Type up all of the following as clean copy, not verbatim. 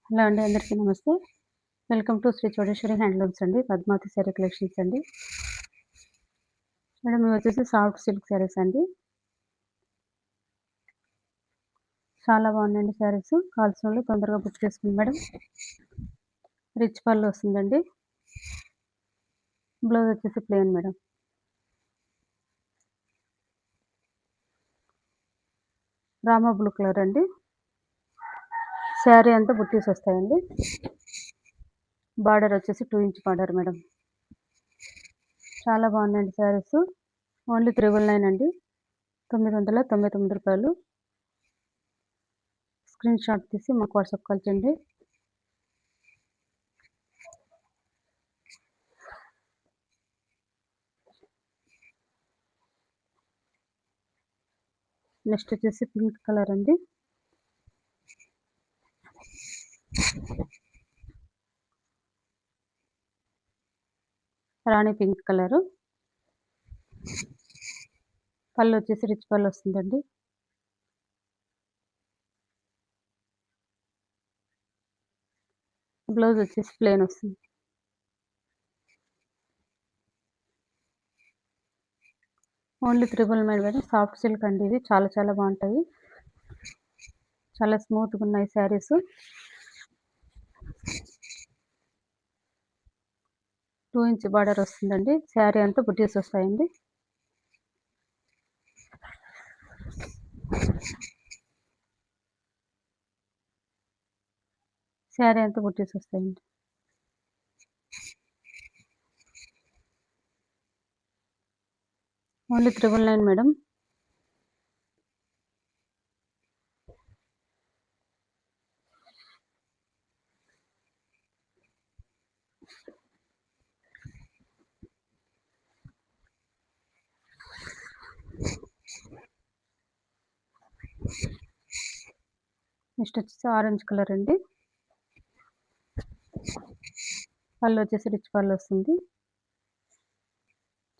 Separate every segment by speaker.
Speaker 1: Hello అండి. అందరికీ నమస్తే. Welcome to Shri Chodeswari handlooms అండి. పద్మావతి శారీ కలెక్షన్స్ అండి. మేడం ఇవి వచ్చేసి సాఫ్ట్ సిల్క్ శారీస్ అండి. చాలా బాగున్నాయండి శారీస్. కావాల్సిన వాళ్ళు తొందరగా బుక్ చేసుకోండి మేడం. రిచ్ పళ్ళు వస్తుందండి. బ్లౌజ్ వచ్చేసి plain madam. Rama blue colour అండి. శారీ అంతా బుట్టీస్ వస్తాయండి. బార్డర్ వచ్చేసి 2 ఇంచ్ బార్డర్ మేడం. చాలా బాగున్నాయండి శారీస్. ఓన్లీ 999 అండి. రూ. 999. స్క్రీన్ షాట్ తీసి మాకు వాట్సాప్ కాల్ చేయండి. నెక్స్ట్ వచ్చేసి పింక్ కలర్ అండి. రాణి పింక్ కలరు. పళ్ళు వచ్చేసి రిచ్ పళ్ళు వస్తుందండి. బ్లౌజ్ వచ్చేసి ప్లెయిన్ వస్తుంది. Only 999 madam. సాఫ్ట్ సిల్క్ అండి ఇది. చాలా చాలా బాగుంటాయి. చాలా స్మూత్గా ఉన్నాయి శారీస్. 2 ఇంచ్ బార్డర్ వస్తుందండి. శారీ అంతా బుటీస్ వస్తాయండి. శారీ అంతా బుటీస్ వస్తాయండి. Only 999 madam. నెక్స్ట్ వచ్చేసి ఆరెంజ్ కలర్ అండి. పళ్ళు వచ్చేసి రిచ్ పళ్ళు వస్తుంది.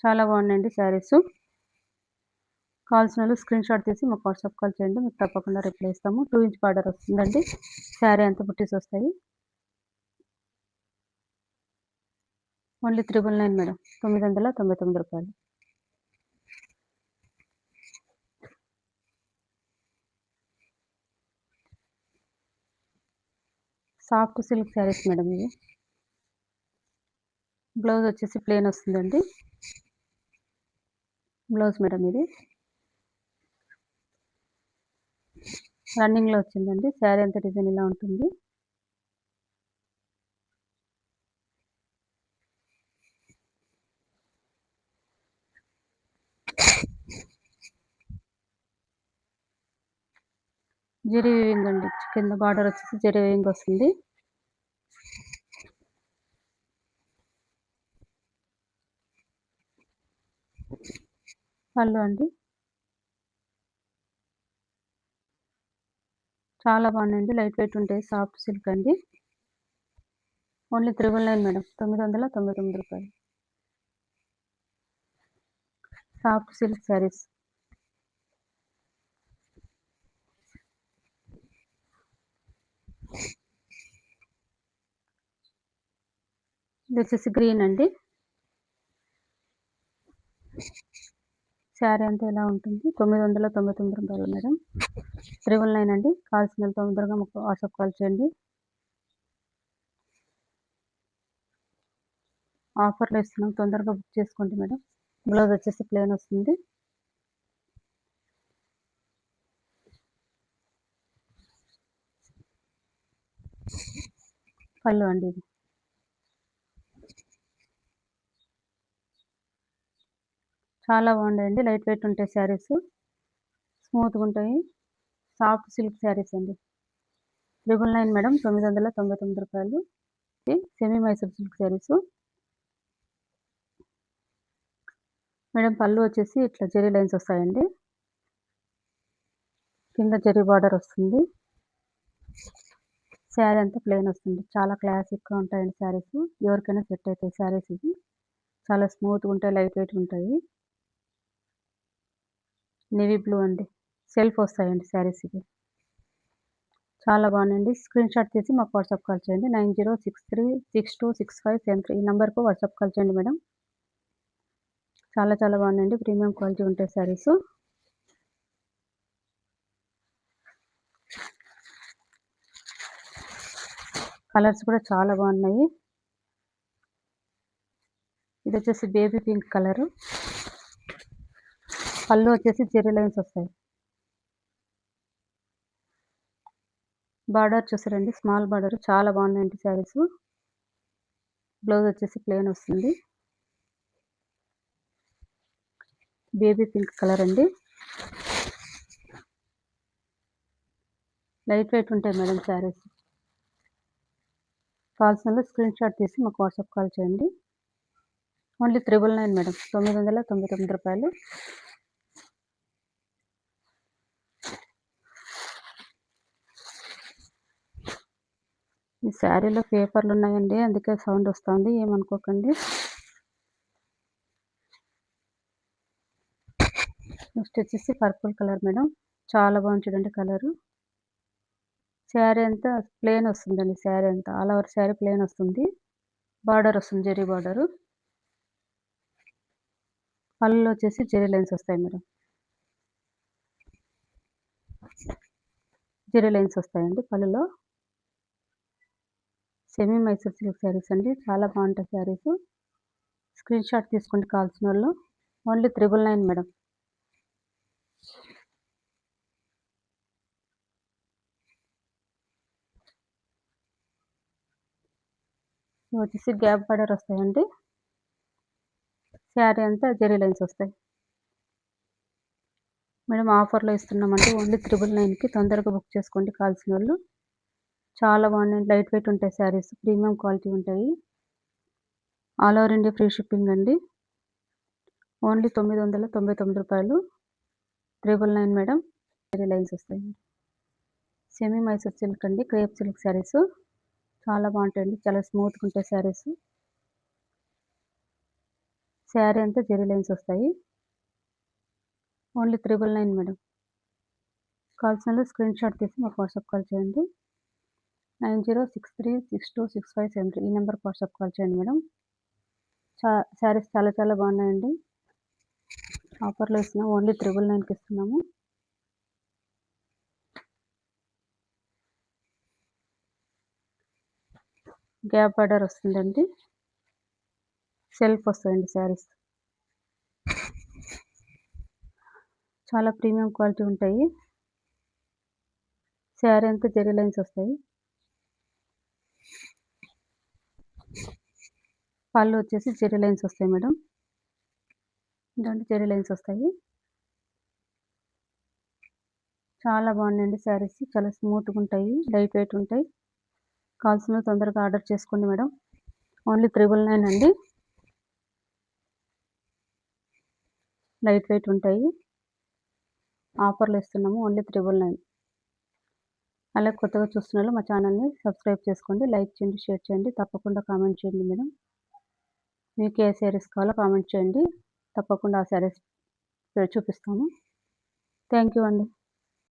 Speaker 1: చాలా బాగున్నాయండి శారీస్. కావాల్సిన వాళ్ళు స్క్రీన్ షాట్ తీసి మాకు వాట్సాప్ కాల్ చేయండి. మీకు తప్పకుండా రిప్లై ఇస్తాము. 2 ఇంచ్ బార్డర్ వస్తుందండి. శారీ అంతా బుటీస్ వస్తాయి. Only 999 madam. రూ. 999. సాఫ్ట్ సిల్క్ శారీస్ మేడం ఇవి. బ్లౌజ్ వచ్చేసి ప్లెయిన్ వస్తుందండి. బ్లౌజ్ మేడం ఇది. రన్నింగ్‌లో వచ్చిందండి. శారీ అంతా డిజైన్ ఇలా ఉంటుంది. జెరీ వీవింగ్ అండి. కింద బార్డర్ వచ్చేసి జెరీ వీవింగ్ వస్తుంది. పళ్ళు అండి. చాలా బాగున్నాయండి. లైట్ వెయిట్ ఉంటాయి. సాఫ్ట్ సిల్క్ అండి. Only 999 madam. రూ. 999. Soft silk saris. ఇది వచ్చేసి గ్రీన్ అండి. శారీ అంతా ఇలా ఉంటుంది. రూ. 999 మేడం. 999 అండి. కావాల్సిన వాళ్ళు తొందరగా మాకు వాట్సాప్ కాల్ చేయండి. ఆఫర్‌లో ఇస్తున్నాం. తొందరగా బుక్ చేసుకోండి మేడం. బ్లౌజ్ వచ్చేసి ప్లెయిన్ వస్తుంది. పళ్ళు అండి ఇది. చాలా బాగున్నాయండి. లైట్ వెయిట్ ఉంటాయి శారీస్. స్మూత్‌గా ఉంటాయి. సాఫ్ట్ సిల్క్ శారీస్ అండి. 999 మేడం. రూ. 999. ఇది semi Mysore silk saris. Madam పళ్ళు వచ్చేసి ఇట్లా జెరీ లైన్స్ వస్తాయండి. కింద జెరీ బార్డర్ వస్తుంది. శారీ అంతా ప్లెయిన్ వస్తుంది. చాలా క్లాసిక్‌గా ఉంటాయండి శారీస్. ఎవరికైనా సెట్ అవుతాయి శారీస్ ఇవి. చాలా స్మూత్‌గా ఉంటాయి. లైట్ వెయిట్‌గా ఉంటాయి. నేవీ బ్లూ అండి. సెల్ఫ్ వస్తాయండి శారీస్ ఇవి. చాలా బాగుందండి. స్క్రీన్ షాట్ తీసి మాకు వాట్సాప్ కాల్ చేయండి. 9063626573 ఈ నంబర్‌కు వాట్సాప్ కాల్ చేయండి మేడం. చాలా చాలా బాగుందండి. ప్రీమియం క్వాలిటీ ఉంటాయి శారీసు. కలర్స్ కూడా చాలా బాగున్నాయి. ఇది వచ్చేసి బేబీ పింక్ కలరు. పళ్ళు వచ్చేసి జెర్రీ లైన్స్ వస్తాయి. బార్డర్ చూసారండి, స్మాల్ బార్డర్ చాలా బాగున్నాయండి శారీస్. బ్లౌజ్ వచ్చేసి ప్లెయిన్ వస్తుంది. బేబీ పింక్ కలర్ అండి. లైట్ వెయిట్ ఉంటాయి మేడం శారీస్. కావాల్సిన స్క్రీన్ షాట్ తీసి మాకు వాట్సాప్ కాల్ చేయండి. ఓన్లీ 999 మేడం, 999 రూపాయలు. ఈ శారీలో పేపర్లు ఉన్నాయండి, అందుకే సౌండ్ వస్తుంది, ఏమనుకోకండి. నెక్స్ట్ వచ్చేసి పర్పుల్ కలర్ మేడం, చాలా బాగుంది చూడండి కలరు. శారీ అంతా ప్లెయిన్ వస్తుందండి, శారీ అంతా ఆల్ ఓవర్ శారీ ప్లెయిన్ వస్తుంది. బార్డర్ వస్తుంది, జెరీ బార్డరు. పళ్ళులో వచ్చేసి జెరీ లైన్స్ వస్తాయి మేడం. జెరీ లైన్స్ వస్తాయండి పళ్ళులో. సెమీ మైసూర్ సిల్క్ శారీస్ అండి, చాలా బాగుంటాయి శారీస్. స్క్రీన్ షాట్ తీసుకోండి కావాల్సిన వాళ్ళు. Only 999 madam. వచ్చేసి గ్యాప్ బార్డర్ వస్తాయండి. శారీ అంతా జెరీ లైన్స్ వస్తాయి మేడం. ఆఫర్లో ఇస్తున్నామండి, ఓన్లీ 999కి. తొందరగా బుక్ చేసుకోండి కావాల్సిన వాళ్ళు. చాలా బాగున్నాయి, లైట్ వెయిట్ ఉంటాయి శారీస్, ప్రీమియం క్వాలిటీ ఉంటాయి. All over India free shipping అండి. ఓన్లీ 999 రూపాయలు. 999 మేడం. జెరీ లైన్స్ వస్తాయి. సెమీ మైసూర్ సిల్క్ అండి, క్రేప్ సిల్క్ శారీస్ చాలా బాగుంటాయండి, చాలా స్మూత్గా ఉంటాయి శారీస్. శారీ అంతా జెరీ లైన్స్ వస్తాయి. Only 999 madam. కావాల్సిన స్క్రీన్ షాట్ తీసి మాకు వాట్సాప్ కాల్ చేయండి. 9063626573 ఈ నెంబర్కి వాట్సాప్ కాల్ చేయండి మేడం. శారీస్ చాలా చాలా బాగున్నాయండి. ఆఫర్లో ఇస్తున్నాం, ఓన్లీ 999కి ఇస్తున్నాము. గ్యాప్ బార్డర్ వస్తుందండి, సెల్ఫ్ వస్తాయండి శారీస్. చాలా ప్రీమియం క్వాలిటీ ఉంటాయి. శారీ అంతా జెరీ లైన్స్ వస్తాయి. పళ్ళు వచ్చేసి జెరీ లైన్స్ వస్తాయి మేడం. ఇలాంటి జెరీ లైన్స్ వస్తాయి. చాలా బాగున్నాయండి శారీస్, చాలా స్మూత్గా ఉంటాయి, లైట్ వెయిట్ ఉంటాయి. కావాల్సిన తొందరగా ఆర్డర్ చేసుకోండి మేడం. ఓన్లీ 999 అండి. లైట్ వెయిట్ ఉంటాయి, ఆఫర్లు ఇస్తున్నాము, ఓన్లీ 999. అలాగే కొత్తగా చూస్తున్న వాళ్ళు మా ఛానల్ని సబ్స్క్రైబ్ చేసుకోండి, లైక్ చేయండి, షేర్ చేయండి, తప్పకుండా కామెంట్ చేయండి మేడం. మీకు ఏ శారీస్ కావాలో కామెంట్ చేయండి, తప్పకుండా ఆ శారీస్ చూపిస్తాము. థ్యాంక్ యూ అండి.